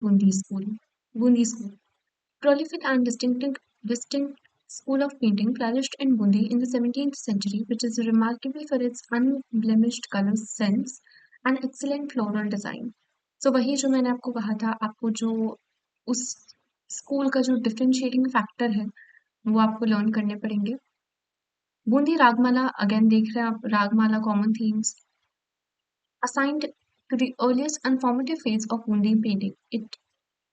Bundi School. Bundi School. Prolific and distinct school of painting flourished in Bundi in the 17th century, which is remarkable for its unblemished color sense and excellent floral design. So वही जो मैंने आपको कहा था, आपको जो उस school का जो डिफरेंशिएटिंग फैक्टर है वो आपको लर्न करने पड़ेंगे. बूंदी रागमाला अगेन देख रहे हैं आप, Ragamala common themes assigned to the earliest and formative phase of Bundi painting. It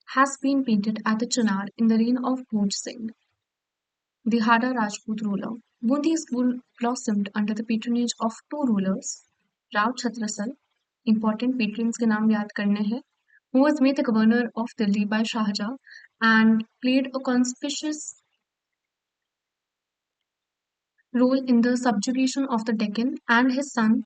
has been painted at the Chunar in the reign of Bhoj Singh, the Hada Rajput ruler. Bundi school blossomed under the patronage of two rulers, Rao Chhatrasal, important patrons के नाम याद करने हैं, who was made the governor of Delhi by Shah Jahan and played a conspicuous role in the subjugation of the Deccan, and his son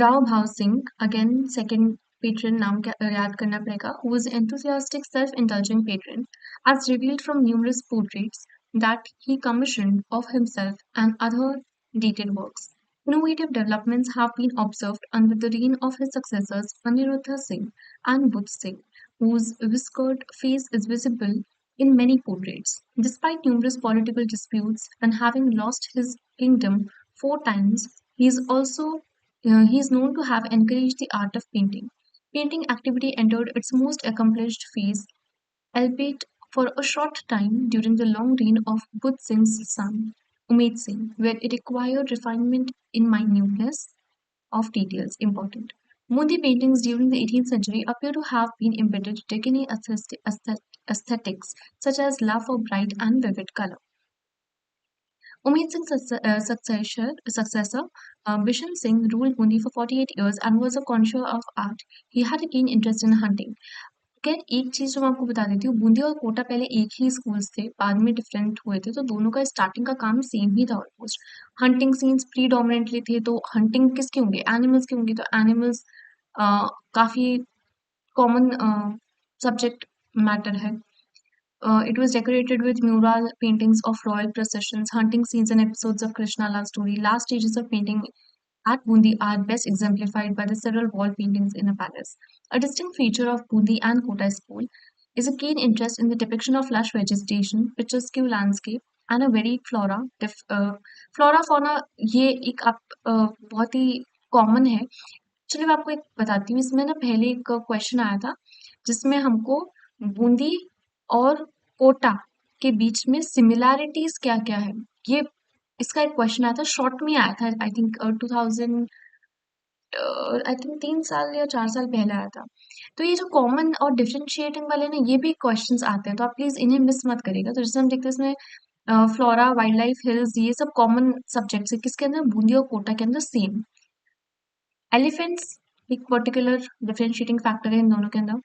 Rao Bhav Singh, again second patron नाम याद करना पड़ेगा, who was an enthusiastic, self-indulgent patron, as revealed from numerous portraits that he commissioned of himself and other detailed works. Innovative developments have been observed under the reign of his successors Aniruddha Singh and Budh Singh, whose whiskered face is visible in many portraits. Despite numerous political disputes and having lost his kingdom 4 times, he is known to have encouraged the art of painting. Painting activity entered its most accomplished phase, albeit for a short time during the long reign of Budh Singh's son, Umed Singh, where it required refinement in minuteness of details. Important. Mundi paintings during the 18th century appear to have been embedded Deccani aesthetics, such as love for bright and vivid color. Umed Singh's successor, Bishan Singh, ruled Bundi for 48 years and was a connoisseur of art. He had a keen interest in hunting. खैर एक चीज जो मैं आपको बता देती हूँ, बूंदी और कोटा पहले एक ही स्कूल्स थे, बाद में डिफरेंट हुए थे, तो दोनों का स्टार्टिंग का काम सेम ही था ऑलमोस्ट. हंटिंग सीन्स प्रीडोमिनेंटली थे, तो हंटिंग किसके होंगे, एनिमल्स के होंगे, तो एनिमल्स काफी कॉमन सब्जेक्ट मैटर है. It was decorated with mural paintings of royal processions, hunting scenes, and episodes of Krishna love story. Last stages of painting at Bundi are best exemplified by the several wall paintings in a palace. A distinct feature of Bundi and Kota school is a keen interest in the depiction of lush vegetation, picturesque landscape, and a varied flora. Flora fauna ये एक बहुत ही common है. चलिए मैं आपको एक बताती हूँ. इसमें ना पहले एक क्वेश्चन आया था जिसमें हमको बूंदी और कोटा के बीच में सिमिलैरिटीज क्या क्या है, ये इसका एक क्वेश्चन आया था, शॉर्ट में आया था. आई थिंक 2000 आई थिंक 3 साल या 4 साल पहले आया था. तो ये जो कॉमन और डिफरेंशिएटिंग वाले ना, ये भी क्वेश्चंस आते हैं, तो आप प्लीज इन्हें मिस मत करिएगा. तो जैसे हम देखते हैं इसमें फ्लोरा, वाइल्ड लाइफ, हिल्स, ये सब कॉमन सब्जेक्ट्स है. किसके अंदर, बूंदी और कोटा के अंदर सेम. एलिफेंट्स एक पर्टिकुलर डिफरेंशिएटिंग फैक्टर है इन दोनों के अंदर.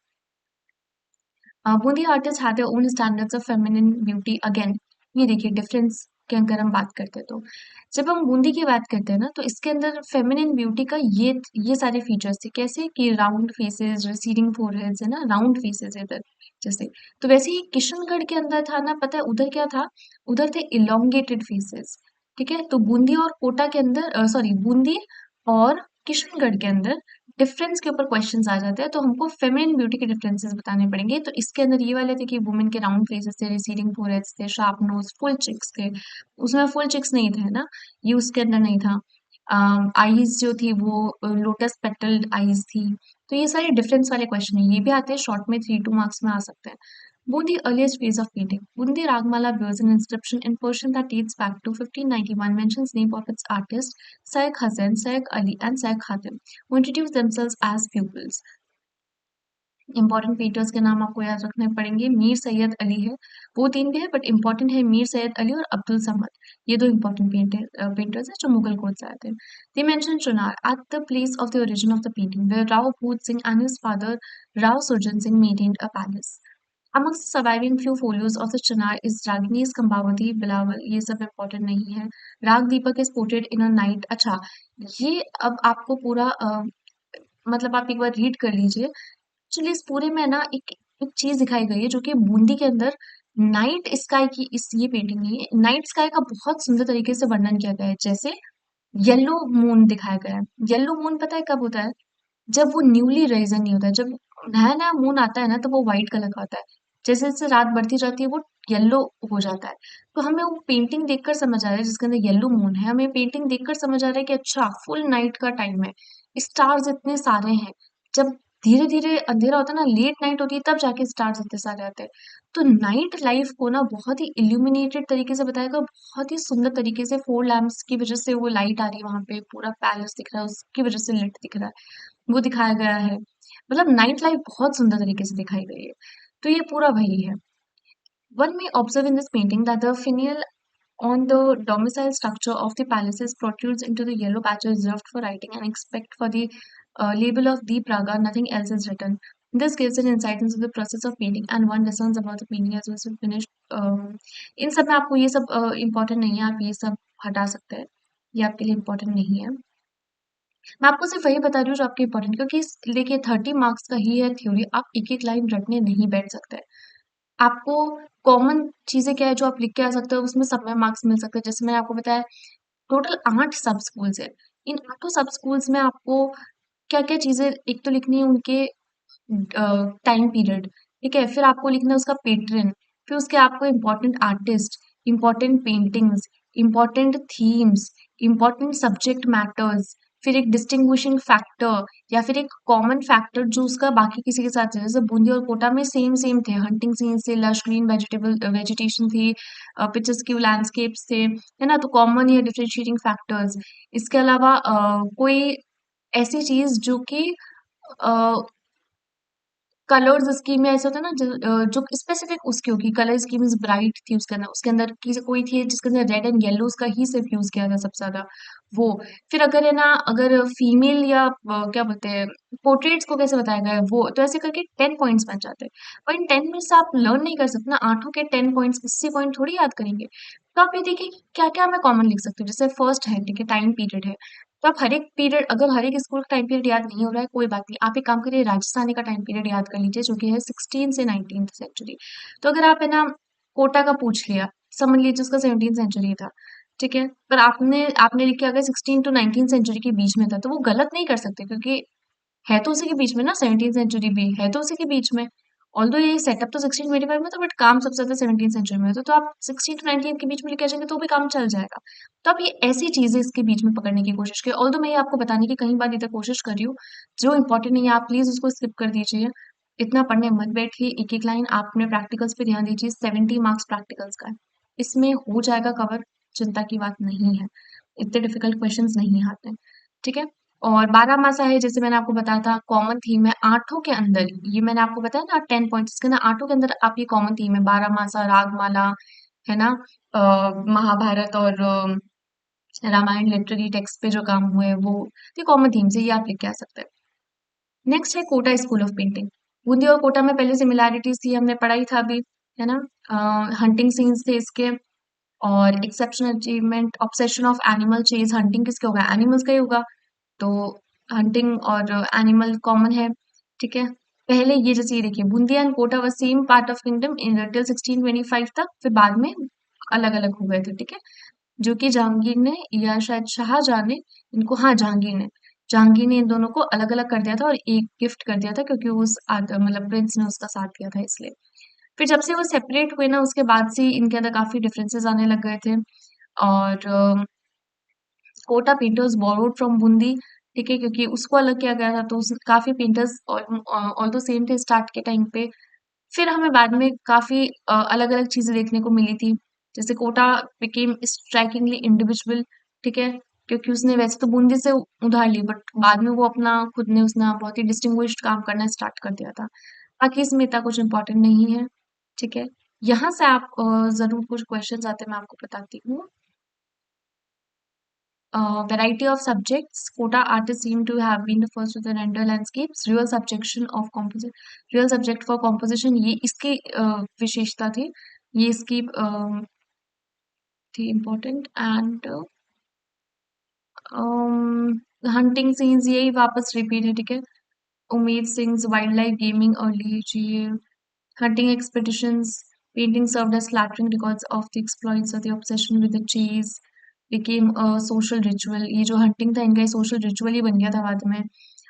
Bundi artist had their own standards of feminine beauty. Again ये देखिए डिफरेंस की अगर हम बात करते हैं, तो जब हम बूंदी की बात करते हैं ना, तो इसके अंदर फेमिनिन ब्यूटी का ये सारे फीचर्स थे. कैसे कि राउंड फेसेस, रिसीडिंग फोरहेड्स है ना, राउंड फेसेस इधर जैसे. तो वैसे ही किशनगढ़ के अंदर था ना, पता है उधर क्या था, उधर थे इलोंगेटेड फेसेस. ठीक है, तो बूंदी और कोटा के अंदर सॉरी बूंदी और किशनगढ़ के अंदर डिफरेंस के ऊपर क्वेश्चंस आ जाते हैं, तो हमको फेमिनिन ब्यूटी के डिफरेंसेस बताने पड़ेंगे. तो इसके अंदर ये वाले थे कि वुमेन के राउंड फेसेस थे, रिसीडिंग फोरहेड्स थे, शार्प नोज, फुल चिक्स थे. उसमें फुल चिक्स नहीं थे ना, ये उसके अंदर नहीं था. आईज जो थी वो लोटस पेटल्ड आईज थी. तो ये सारे डिफरेंस वाले क्वेश्चन है, ये भी आते हैं शॉर्ट में, 3-2 मार्क्स में आ सकते हैं. Bundi earliest phase of painting. Bundi Ragmala bears an inscription in Persian that dates back to 1591, mentions name of its artists Sayyid Hassan, Sayyid Ali, and Sayyid Khatim, who introduced themselves as pupils. Important painters के नाम आपको याद रखने पड़ेंगे. मीर सैयद अली है, वो 3 भी है बट इंपॉर्टेंट है मीर सैयद अली और अब्दुल समद. ये 2 इंपॉर्टेंट पेंटर्स हैं जो मुगल कोर्ट से आए थे. They mention Chunar at the place of the origin of the painting, where Rao Bhoot Singh and his father Rao Surjan Singh maintained a palace. Amongst the surviving few folios of the Chinar is Ragini's Kambavati, Bilawal. ये सब important नहीं है. राग दीपक is portrayed in a night. अच्छा, ये अब आपको पूरा मतलब आप एक बार रीड कर लीजिए. एक्चुअली इस पूरे में ना एक एक चीज दिखाई गई है जो कि बूंदी के अंदर नाइट स्काई की, इस ये पेंटिंग में नाइट स्काई का बहुत सुंदर तरीके से वर्णन किया गया है. जैसे येलो मून दिखाया गया है. येलो मून पता है कब होता है, जब वो न्यूली राइजन नहीं होता है, जब नया नया मून आता है ना तो वो व्हाइट कलर का होता है, जैसे जैसे रात बढ़ती जाती है वो येलो हो जाता है। तो हमें वो पेंटिंग देखकर समझ आ रहा है जिसके अंदर येलो मून है, हमें पेंटिंग देखकर समझ आ रहा है कि अच्छा फुल नाइट का टाइम है, स्टार्स इतने सारे हैं। जब धीरे धीरे अंधेरा होता है ना, लेट नाइट होती है, तब जाके स्टार्स इतने सारे आते हैं। तो नाइट लाइफ को ना बहुत ही इल्यूमिनेटेड तरीके से बताया गया, बहुत ही सुंदर तरीके से, फोर लैम्प्स की वजह से वो लाइट आ रही है वहां पे, पूरा पैलेस दिख रहा है उसकी वजह से लिट दिख रहा है, वो दिखाया गया है। मतलब नाइट लाइफ बहुत सुंदर तरीके से दिखाई गई है। तो ये पूरा वही है। One may observe in this painting that the finial on the domicile structure of the palaces protrudes into the yellow patches reserved for writing, and except for the label of Deep Raga, nothing else is written. This gives an insight into the process of painting, and one lessons about the painting as well as finished. इन सब में आपको ये सब important नहीं है, आप ये सब हटा सकते हैं, ये आपके लिए इम्पोर्टेंट नहीं है। मैं आपको सिर्फ वही बता रही हूँ जो आपके इम्पोर्टेंट, क्योंकि देखिए 30 मार्क्स का ही है थ्योरी, आप एक एक लाइन रटने नहीं बैठ सकते। आपको कॉमन चीज़ें क्या है जो आप लिख के आ सकते हो, उसमें सब में मार्क्स मिल सकते हैं। जैसे मैंने आपको बताया टोटल 8 सब स्कूल्स हैं। इन 8 सब स्कूल्स में आपको क्या-क्या चीज़ें एक तो लिखनी है उनके टाइम पीरियड, ठीक है? फिर आपको लिखना है उसका पैटर्न, फिर उसके आपको important artist, important paintings, important themes, important subject matters, फिर एक डिस्टिंग्विशिंग फैक्टर या फिर एक कॉमन फैक्टर जो उसका बाकी किसी के साथ है। जैसे बूंदी और कोटा में सेम सेम थे, हंटिंग सीन्स थे, लश ग्रीन वेजिटेशन थी, पिक्चर्स्क्यू लैंडस्केप्स थे, है ना? तो कॉमन या डिफरेंशिएटिंग फैक्टर्स। इसके अलावा कोई ऐसी चीज़ जो कि अ, कलर्स स्कीम में ऐसा होता है ना जो स्पेसिफिक उसकी होगी, कलर स्कीम इज ब्राइट थी उसके अंदर की कोई थी जिसके अंदर रेड एंड येलो उसका ही सिर्फ यूज किया था सबसे ज्यादा वो। फिर अगर है ना, अगर फीमेल या क्या बोलते हैं पोर्ट्रेट्स को कैसे बताया गया है वो, तो ऐसे करके 10 पॉइंट्स बन जाते हैं। और इन 10 में से आप लर्न नहीं कर सकते ना, आठों के 10 पॉइंट्स, 80 पॉइंट थोड़ी याद करेंगे। तो आप ये देखिए क्या क्या मैं कॉमन लिख सकती हूँ। जैसे फर्स्ट है, ठीक है, टाइम पीरियड है, तो आप हर एक पीरियड, अगर हर एक स्कूल का टाइम पीरियड याद नहीं हो रहा है कोई बात नहीं, आप एक काम करिए राजस्थानी का टाइम पीरियड याद कर लीजिए जो कि है 16 से 19th सेंचुरी। तो अगर आप है ना कोटा का पूछ लिया, समझ लीजिए उसका 17th सेंचुरी था, ठीक है, पर आपने आपने लिख के अगर 16 to 19th सेंचुरी के बीच में था तो वो गलत नहीं कर सकते, क्योंकि है तो उसी के बीच में ना, 17th सेंचुरी भी है तो उसी के बीच में। ऑल्दो ये सेटअप तो 1625 में था, बट काम सबसे ज्यादा 17th सेंचुरी में होता, तो आप 16 to 19 के बीच में लेके आ जाएंगे तो भी काम चल जाएगा। तो आप ये ऐसी चीजें इसके बीच में पकड़ने की कोशिश करिए। ऑल्दो मैं ये आपको बताने की कई बार इधर कोशिश कर रही हूँ, जो इंपॉर्टेंट नहीं है आप प्लीज उसको स्किप कर दीजिए। इतना पढ़ने मत बैठिए, एक एक लाइन आप अपने प्रैक्टिकल्स पे ध्यान दीजिए, 70 मार्क्स प्रैक्टिकल्स का है, इसमें हो जाएगा कवर, चिंता की बात नहीं है, इतने डिफिकल्ट क्वेश्चंस नहीं आते हैं, ठीक है। और 12 मासा है, जैसे मैंने आपको बताया था कॉमन थीम है आठों के अंदर, ये मैंने आपको बताया ना 10 पॉइंट्स के अंदर, आठों के अंदर आप ये कॉमन थीम है, 12 मासा, रागमाला, है ना, महाभारत और रामायण लिटरेरी टेक्स्ट पे जो काम हुए हैं वो, ये कॉमन थीम से ये आप लिख के आ सकते हैं। नेक्स्ट है Kota school of painting. Bundi और कोटा में पहले सिमिलैरिटीज थी, हमने पढ़ा ही था अभी, है ना। हंटिंग सीन्स थे इसके, और exceptional achievement, obsession of animal chase, hunting किसके होगा, एनिमल्स का ही होगा, तो हंटिंग और एनिमल कॉमन है, ठीक है। पहले ये जैसे ये देखिए, बूंदिया एंड कोटा व same part of kingdom in till 1625 तक, फिर बाद में अलग अलग हो गए थे, ठीक है। जो कि जहांगीर ने या शायद शाहजहां ने इनको, हाँ जहांगीर ने इन दोनों को अलग अलग कर दिया था और एक गिफ्ट कर दिया था, क्योंकि मतलब प्रिंस ने उसका साथ दिया था इसलिए। फिर जब से वो सेपरेट हुए ना उसके बाद से इनके अंदर काफी डिफरेंसेस आने लग गए थे। और Kota painters borrowed from Bundi, ठीक है, क्योंकि उसको अलग किया गया था, तो काफी पेंटर्स ऑल दो सेम थे स्टार्ट के टाइम पे। फिर हमें बाद में काफी अलग अलग चीजें देखने को मिली थी, जैसे कोटा बिकेम स्ट्राइकिंगली इंडिविजुअल, ठीक है, क्योंकि उसने वैसे तो बूंदी से उधार ली, बट बाद में वो अपना खुद ने उसने बहुत ही डिस्टिंग्विश्ड काम करना स्टार्ट कर दिया था। बाकी इसमें इतना कुछ इम्पोर्टेंट नहीं है, ठीक है। यहाँ से आप जरूर कुछ क्वेश्चंस आते हैं, मैं आपको बताती हूँ। Variety of subjects. Kota artists seem to have been the first with the render landscapes. Real subject for composition, ये इसकी विशेषता थी, ये इसकी थी इम्पोर्टेंट। एंड हंटिंग सीन्स यही वापस रिपीट है, ठीक है। Umed Singh wild life gaming early चाहिए, hunting expeditions, painting served as flattering records of the exploits of the obsession with the chase became a social ritual। ये जो hunting था इनका सोशल रिचुअल ही बन गया था बाद में।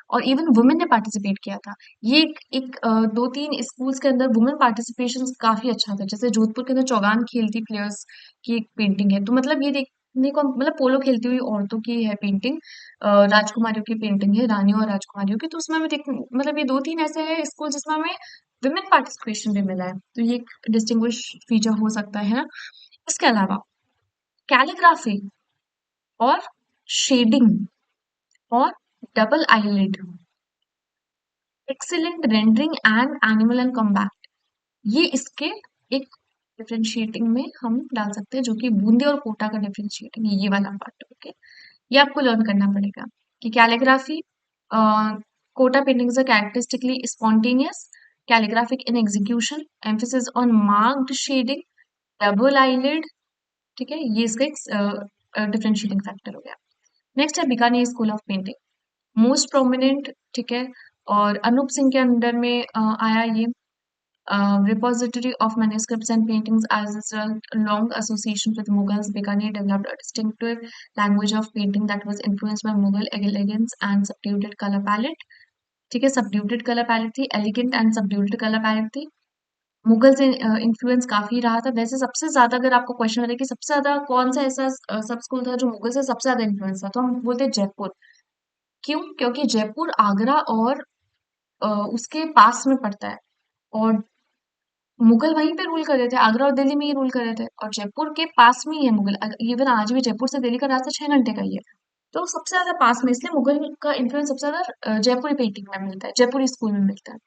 और इवन वुमेन ने पार्टिसिपेट किया था। ये एक 2-3 स्कूल्स के अंदर वुमेन पार्टिसिपेशन काफी अच्छा था। जैसे जोधपुर के अंदर चौगान खेलती प्लेयर्स की एक पेंटिंग है, तो मतलब ये देखने को मतलब पोलो खेलती हुई औरतों की है पेंटिंग, राजकुमारियों की पेंटिंग है, रानियों और राजकुमारियों की। तो उसमें हमें देख मतलब ये 2-3 ऐसे हैं स्कूल जिसमें हमें विमेन पार्टिसिपेशन भी मिला है, तो ये एक डिस्टिंग्विश फीचर हो सकता है ना। इसके अलावा कैलीग्राफी और शेडिंग और double eyelid, excellent rendering and animal and combat, ये इसके एक डिफरेंशिएटिंग में हम डाल सकते हैं, जो कि बूंदे और कोटा का डिफरेंशिएटिंग ये वाला पार्ट। ओके, ये आपको लर्न करना पड़ेगा कि calligraphy, Kota paintings are characteristically spontaneous, calligraphic in execution, emphasis on marked shading, double eyelid. ठीक है, ये इसका एक डिफरेंशिएटिंग फैक्टर हो गया। नेक्स्ट है Bikaner school of painting, most prominent. ठीक है, और अनूप सिंह के अंडर में आया ये। Repository of manuscripts and paintings as a long association with Mughals, Bikaner developed a distinctive language of painting that was influenced by Mughal elegance and subdued color palette. ठीक है, subdued color palette थी, elegant and subdued color palette थी। मुगल से influence काफी रहा था। वैसे सबसे ज्यादा अगर आपको क्वेश्चन आता है कि सबसे ज्यादा कौन सा ऐसा सब स्कूल था जो मुगल से सबसे ज्यादा इन्फ्लुएंस था, तो हम बोलते हैं जयपुर। क्यों? क्योंकि जयपुर आगरा और उसके पास में पड़ता है, और मुगल वहीं पे रूल कर रहे थे, आगरा और दिल्ली में ही रूल कर रहे थे, और जयपुर के पास में ही है मुगल। इवन आज भी जयपुर से दिल्ली का रास्ता 6 घंटे का ही है। तो सबसे ज्यादा पास में, इसलिए मुगल का इन्फ्लुएंस सबसे ज्यादा जयपुरी पेंटिंग में मिलता है, जयपुरी स्कूल में मिलता है।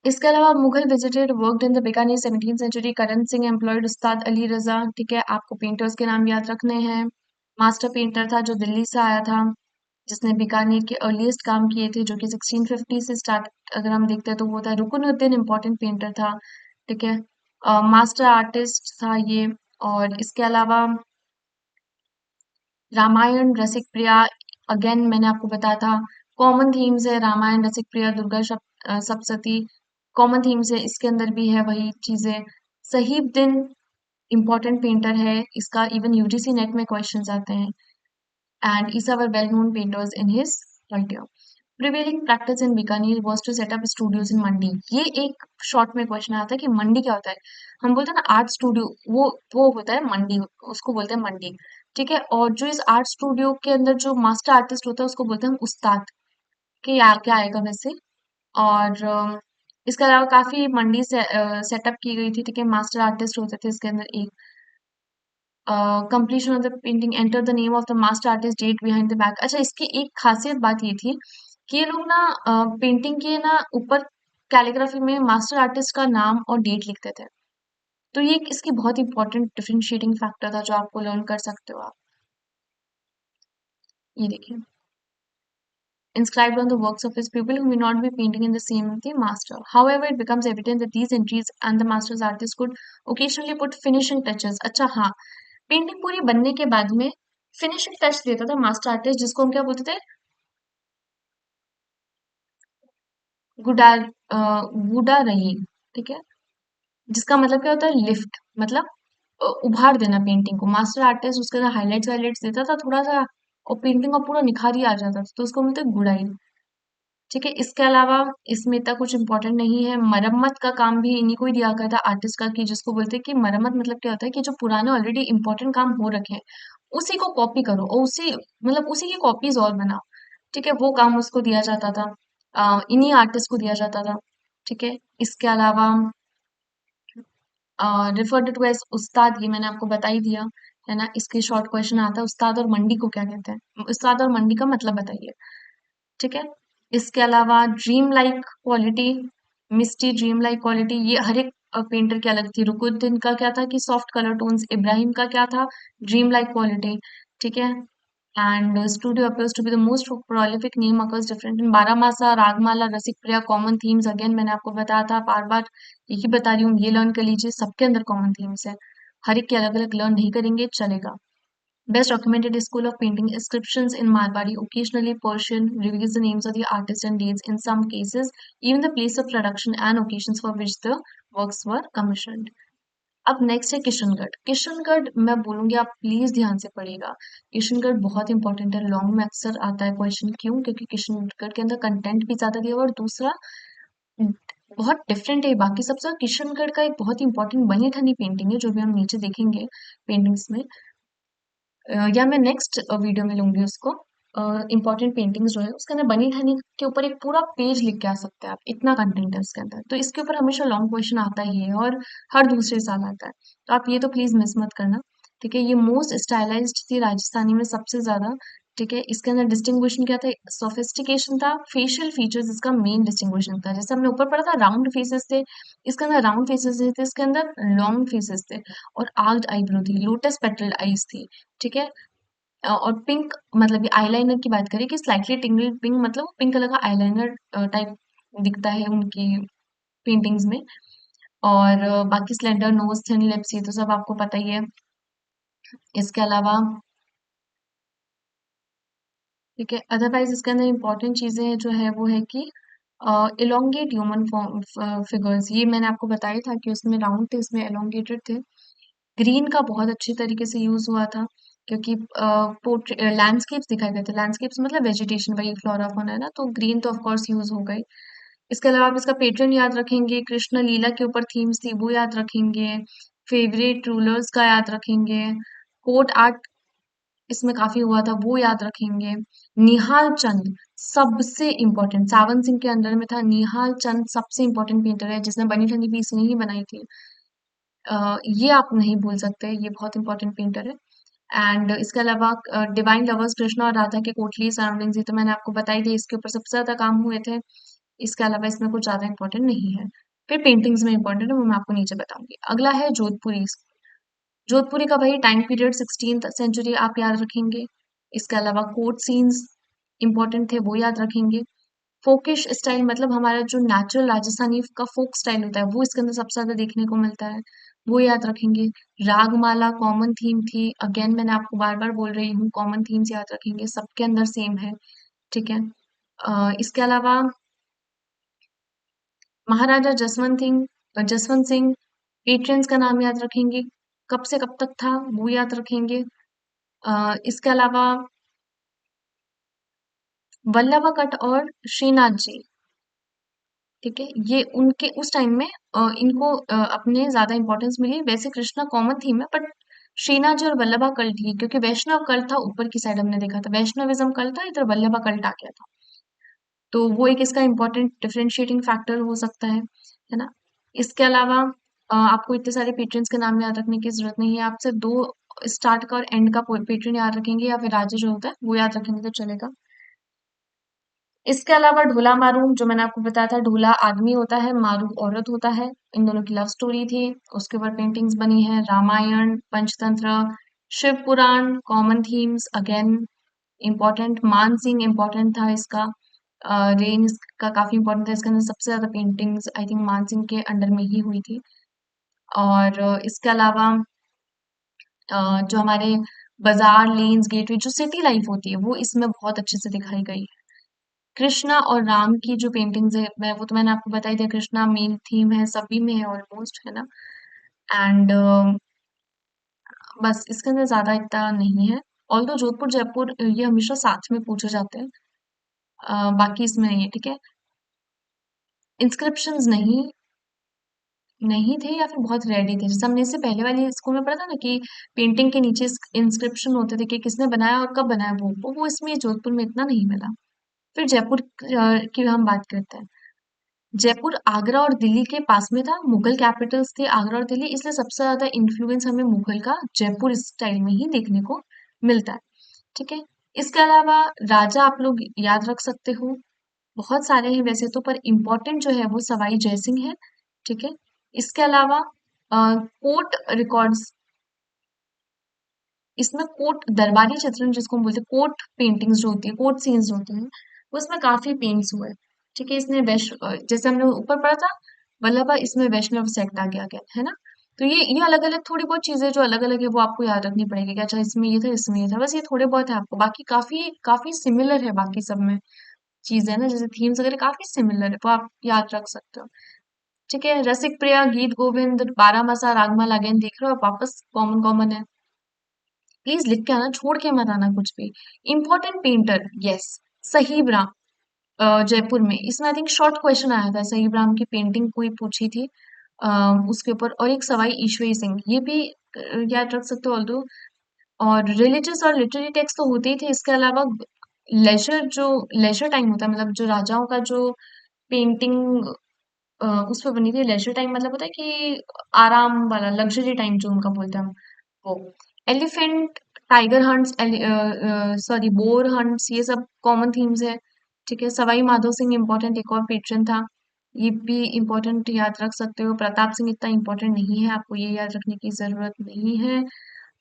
इसके अलावा Mughal visited worked in the Bikaner 17th century, Karan Singh employed Ustad Ali रजा। ठीक है, आपको पेंटर्स के नाम याद रखने हैं। मास्टर पेंटर था जो दिल्ली से आया था, जिसने बीकानेर के अर्लीस्ट काम किए थे, जो कि 1650 से स्टार्ट अगर हम देखते हैं तो वो था रुकनुद्दीन, इम्पोर्टेंट पेंटर था। ठीक है, मास्टर आर्टिस्ट था ये। और इसके अलावा रामायण रसिक प्रिया, अगेन मैंने आपको बताया था कॉमन थीम्स है, रामायण रसिक प्रिया, दुर्गा सप्तशती, कॉमन थीम्स है, इसके अंदर भी है वही चीजें। सहीबुद्दीन इम्पोर्टेंट पेंटर है, इसका इवन यूजीसी नेट में क्वेश्चंस आते हैं। And Isa were well known painters in his right. Prevailing practice in Bikaner was to set up studios in Mandi. ये एक शॉर्ट में क्वेश्चन आता है कि मंडी क्या होता है। हम बोलते हैं ना आर्ट स्टूडियो, वो होता है मंडी, उसको बोलते हैं मंडी। ठीक है, और जो इस आर्ट स्टूडियो के अंदर जो मास्टर आर्टिस्ट होता है उसको बोलते हैं उस्ताद। के यार क्या आएगा वैसे। और इसके अलावा काफी मंडी से सेटअप की गई थी। ठीक है, मास्टर आर्टिस्ट होते थे इसके अंदर एक। Completion of the painting, enter the name of the master artist, date behind the back. अच्छा, इसकी एक खासियत बात ये थी कि ये लोग ना पेंटिंग के ना ऊपर कैलीग्राफी में मास्टर आर्टिस्ट का नाम और डेट लिखते थे। तो ये एक इसकी बहुत इंपॉर्टेंट डिफरेंशिएटिंग फैक्टर था जो आपको लर्न कर सकते हो आप। ये देखिए, inscribed on the works of his pupil who may not be painting in the same with the master. However, it becomes evident that these entries and the master's artist could occasionally put finishing touches. अच्छा हाँ, painting पूरी बनने के बाद में finishing touch देता था master artist, जिसको हम क्या बोलते थे, गुडार गुडा रही। ठीक है, जिसका मतलब क्या होता है, लिफ्ट, मतलब उभार देना पेंटिंग को। मास्टर आर्टिस्ट उसके अंदर हाईलाइट्स वाइलाइट्स देता था थोड़ा सा, और पेंटिंग का पूरा निखार ही आ जाता था, तो उसको बोलते हैं गुड़ाई। ठीक है, इसके अलावा इसमें इतना कुछ इंपॉर्टेंट नहीं है। मरम्मत का काम भी इन्हीं को ही दिया गया था आर्टिस्ट का, कि जिसको बोलते हैं कि मरम्मत मतलब क्या होता है कि जो पुराने ऑलरेडी इंपॉर्टेंट काम हो रखे हैं उसी को कॉपी करो और उसी मतलब उसी की कॉपीज और बनाओ। ठीक है, वो काम उसको दिया जाता था, इन्हीं आर्टिस्ट को दिया जाता था। ठीक है, इसके अलावा रिफर्ड टू एज उस्ताद, ये मैंने आपको बता ही दिया है ना। इसके शॉर्ट क्वेश्चन आता है, उस्ताद और मंडी को क्या कहते हैं, उस्ताद और मंडी का मतलब बताइए। ठीक है, इसके अलावा ड्रीम लाइक क्वालिटी, मिस्टी ड्रीम लाइक क्वालिटी, ये हर एक पेंटर की अलग थी। रुकुद्दीन का क्या था कि सॉफ्ट कलर टोन्स, इब्राहिम का क्या था, ड्रीम लाइक क्वालिटी। ठीक है, and studio appears to be the most prolific name occurs different in Baramasa, Ragamala, Rasik Priya, common themes. Again मैंने आपको बताया था, बार बार यही बता रही हूँ, ये लर्न कर लीजिए, सबके अंदर कॉमन थीम्स है। हर एक के अलग अलग लर्न नहीं करेंगे चलेगा। Best documented school of painting, inscriptions in Marwari, occasionally Persian, reveals the names of the artists and dates. In some cases, even the place of production and occasions for which the works were commissioned. अब next है किशनगढ़। किशनगढ़ मैं बोलूंगी आप please ध्यान से पढ़िएगा। किशनगढ़ बहुत important है, लॉन्ग में अक्सर आता है क्वेश्चन। क्यों? क्योंकि किशनगढ़ के अंदर कंटेंट भी ज्यादा दिया हुआ है, और दूसरा बहुत डिफरेंट है बाकी सबसे। किशनगढ़ का एक बहुत इंपॉर्टेंट बनी ठनी पेंटिंग है, जो भी हम नीचे देखेंगे पेंटिंग्स में, या मैं नेक्स्ट वीडियो में लूंगी उसको। इंपॉर्टेंट पेंटिंग्स जो है उसके अंदर बनी ठनी के ऊपर एक पूरा पेज लिख के आ सकते हैं आप, इतना कंटेंट है उसके अंदर। तो इसके ऊपर हमेशा लॉन्ग क्वेश्चन आता ही है, और हर दूसरे साल आता है। तो आप ये तो प्लीज मिस मत करना। ठीक है, ये मोस्ट स्टाइलाइज्ड थी राजस्थानी में सबसे ज्यादा। ठीक है, इसके अंदर डिस्टिंग्विशन क्या था? सोफिस्टिकेशन था, फेशियल फीचर्स इसका मेन डिस्टिंग्विशन था। जैसे हमने ऊपर पढ़ा था राउंड फेसेस थे, इसके अंदर राउंड फेसेस नहीं थे, इसके अंदर लॉन्ग फेसेस थे, और आर्क्ड आईब्रो थी, लोटस पेटल आईज थी। ठीक है, और पिंक, मतलब ये आईलाइनर की बात करें कि स्लाइटली टिंगल पिंक, मतलब पिंक कलर का आईलाइनर टाइप दिखता है उनकी पेंटिंग्स में। और बाकी स्लेंडर नोज, थिन लिप्स, ये तो सब आपको पता ही है। इसके अलावा ठीक है, अदरवाइज इसके अंदर इंपॉर्टेंट चीजें जो है वो है कि इलोंगेट ह्यूमन फॉर्म फिगर्स, ये मैंने आपको बताया था कि उसमें राउंड थे, उसमें एलोंगेटेड थे। ग्रीन का बहुत अच्छी तरीके से यूज हुआ था, क्योंकि पोर्ट्रेट लैंडस्केप्स दिखाए गए थे। लैंडस्केप्स मतलब वेजिटेशन, वही फ्लोरा फौना है ना, तो ग्रीन तो ऑफ कोर्स यूज हो गई। इसके अलावा आप इसका पेट्रन याद रखेंगे, कृष्ण लीला के ऊपर थीम्स थी वो याद रखेंगे, फेवरेट रूलर्स का याद रखेंगे, कोर्ट आर्ट इसमें काफी हुआ था वो याद रखेंगे। निहाल चंद सबसे इम्पोर्टेंट, सावन सिंह के अंडर में था निहाल चंद, सबसे इम्पोर्टेंट पेंटर है, जिसने बनी ठनी भी इसने ही बनाई थी। ये आप नहीं भूल सकते, ये बहुत इंपॉर्टेंट पेंटर है। एंड इसके अलावा डिवाइन लवर्स कृष्णा और राधा के कोटली सराउंडिंग्स, ये तो मैंने आपको बताई थी, इसके ऊपर सबसे ज्यादा काम हुए थे। इसके अलावा इसमें कुछ ज्यादा इंपॉर्टेंट नहीं है। फिर पेंटिंग्स में इंपॉर्टेंट है वो मैं आपको नीचे बताऊंगी। अगला है जोधपुरी। जोधपुरी का वही टाइम पीरियड 16th सेंचुरी आप याद रखेंगे। इसके अलावा कोर्ट सीन्स इंपॉर्टेंट थे वो याद रखेंगे। फोकिश स्टाइल मतलब हमारा जो नेचुरल राजस्थानी का फोक स्टाइल होता है वो इसके अंदर सबसे ज्यादा देखने को मिलता है, वो याद रखेंगे। रागमाला कॉमन थीम थी, अगेन मैंने आपको बार बार बोल रही हूँ, कॉमन थीम्स याद रखेंगे, सबके अंदर सेम है। ठीक है, इसके अलावा महाराजा जसवंत सिंह पेट्रेंस का नाम याद रखेंगे, कब से कब तक था वो याद रखेंगे। इसके अलावा वल्लभा कट और श्रीनाथ जी, ठीक है, ये उनके उस टाइम में इनको अपने ज्यादा इंपॉर्टेंस मिली। वैसे कृष्णा कॉमन थीम है, बट श्रीनाथ जी और वल्लभा कल्ट ही, क्योंकि वैष्णव कल्ट था ऊपर की साइड हमने देखा था, वैष्णविज्म कल्ट था, इधर वल्लभा कल्ट आ गया था। तो वो एक इसका इम्पोर्टेंट डिफरेंशिएटिंग फैक्टर हो सकता है ना। इसके अलावा आपको इतने सारे पेट्रन्स के नाम याद रखने की जरूरत नहीं है, आप सिर्फ दो स्टार्ट का और एंड का पेट्रन याद रखेंगे, या फिर राजा जो होता है वो याद रखेंगे तो चलेगा। इसके अलावा ढोला मारू, जो मैंने आपको बताया था, ढोला आदमी होता है, मारू औरत होता है, इन दोनों की लव स्टोरी थी, उसके ऊपर पेंटिंग्स बनी है। Ramayan, Panchatantra, Shiv Puran, common themes again important. Mansingh important था इसका, रेन का काफी इम्पोर्टेंट था, इसके अंदर सबसे ज्यादा पेंटिंग्स आई थिंक मानसिंह के अंडर में ही हुई थी। और इसके अलावा जो हमारे बाजार, लेन्स, गेटवे, जो सिटी लाइफ होती है वो इसमें बहुत अच्छे से दिखाई गई है। कृष्णा और राम की जो पेंटिंग्स है, मैं वो तो मैंने आपको बताई थी, कृष्णा मेन थीम है, सभी में है ऑलमोस्ट, है ना। एंड बस इसके अंदर ज्यादा इतना नहीं है। ऑल्दो जोधपुर जयपुर ये हमेशा साथ में पूछे जाते हैं, बाकी इसमें नहीं है। ठीक है, इंस्क्रिप्शंस नहीं नहीं थे, या फिर बहुत रेडी थे। जैसे हमने इससे पहले वाली स्कूल में पढ़ा था ना कि पेंटिंग के नीचे इंस्क्रिप्शन होते थे कि किसने बनाया और कब बनाया, वो इसमें जोधपुर में इतना नहीं मिला। फिर जयपुर की हम बात करते हैं। जयपुर आगरा और दिल्ली के पास में था, मुगल कैपिटल्स थे आगरा और दिल्ली, इसलिए सबसे ज्यादा इन्फ्लुएंस हमें मुगल का जयपुर स्टाइल में ही देखने को मिलता है। ठीक है, इसके अलावा राजा आप लोग याद रख सकते हो, बहुत सारे हैं वैसे तो, पर इम्पोर्टेंट जो है वो सवाई जयसिंह है। ठीक है, इसके अलावा कोर्ट रिकॉर्ड्स, इसमें कोर्ट दरबारी चित्रण जिसको हम बोलते हैं, कोर्ट पेंटिंग्स जो होती है, कोर्ट सीन्स जो होते हैं, उसमें काफी पेंट्स हुए। ठीक है, इसने वैश्व जैसे हमने ऊपर पढ़ा था वल्लभा, इसमें वैष्णव सेक्ट आ गया गया है ना। तो ये अलग अलग थोड़ी बहुत चीजें जो अलग अलग है वो आपको याद रखनी पड़ेगी कि अच्छा इसमें ये था इसमें ये था, बस ये थोड़े बहुत है आपको, बाकी काफी काफी सिमिलर है बाकी सब में चीजें ना, जैसे थीम्स वगैरह काफी सिमिलर है, वो आप याद रख सकते हो। ठीक है, रसिक प्रिया, गीत गोविंद, बारहमासा, रागमाला, अगेन देख रहे हो वापस कॉमन कॉमन है। प्लीज लिख के आना, छोड़ के मत आना कुछ भी। Important painter, yes, Sahib Ram, Jaipur में। इसमें आई थिंक शॉर्ट क्वेश्चन आया था, सहीब राम की पेंटिंग कोई पूछी थी उसके ऊपर। और एक सवाई ईश्वरी सिंह, ये भी याद रख सकते हो ऑल्दो। और रिलीजियस और लिटरेरी टेक्स्ट तो होते ही थे, इसके अलावा लेजर, जो लेजर टाइम होता है, मतलब जो राजाओं का जो पेंटिंग उस पे बनी थी, लेजर टाइम मतलब होता है कि आराम वाला, लग्जरी टाइम जो उनका बोलते हैं हम, वो। Elephant, tiger hunts, sorry bore hunts, ये सब कॉमन थीम्स है। ठीक है, सवाई माधो सिंह इम्पोर्टेंट एक और पेट्रन था, ये भी इम्पोर्टेंट याद रख सकते हो। प्रताप सिंह इतना इम्पोर्टेंट नहीं है, आपको ये याद रखने की जरूरत नहीं है।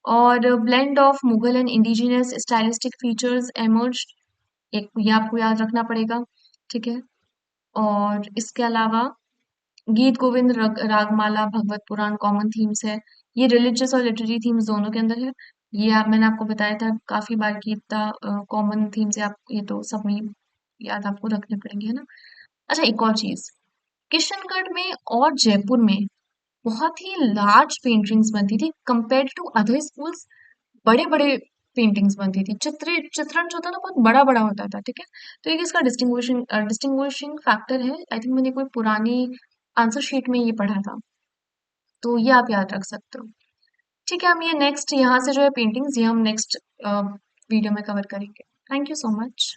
और blend of Mughal and indigenous stylistic features emerge, एक ये आपको याद रखना पड़ेगा। ठीक है, और इसके अलावा गीत गोविंद, रागमाला, भगवत पुराण कॉमन थीम्स है। ये रिलीजियस और लिटरेरी थीम्स दोनों के अंदर है। ये मैंने आपको बताया था काफी बार कि इतना कॉमन थीम्स है, आप ये तो सब में याद आपको रखने पड़ेंगे, है ना। अच्छा, एक और चीज, किशनगढ़ में और जयपुर में बहुत ही लार्ज पेंटिंग्स बनती थी कंपेयर टू अदर स्कूल्स। बड़े बड़े पेंटिंग्स बनती थी, चित्रण जो था ना बहुत बड़ा बड़ा होता था। ठीक है, तो ये इसका डिस्टिंग्विशिंग फैक्टर है। आई थिंक मैंने कोई पुरानी आंसर शीट में ये पढ़ा था, तो ये आप याद रख सकते हो। ठीक है, हम ये नेक्स्ट यहाँ से जो है पेंटिंग्स, ये हम नेक्स्ट वीडियो में कवर करेंगे। Thank you so much.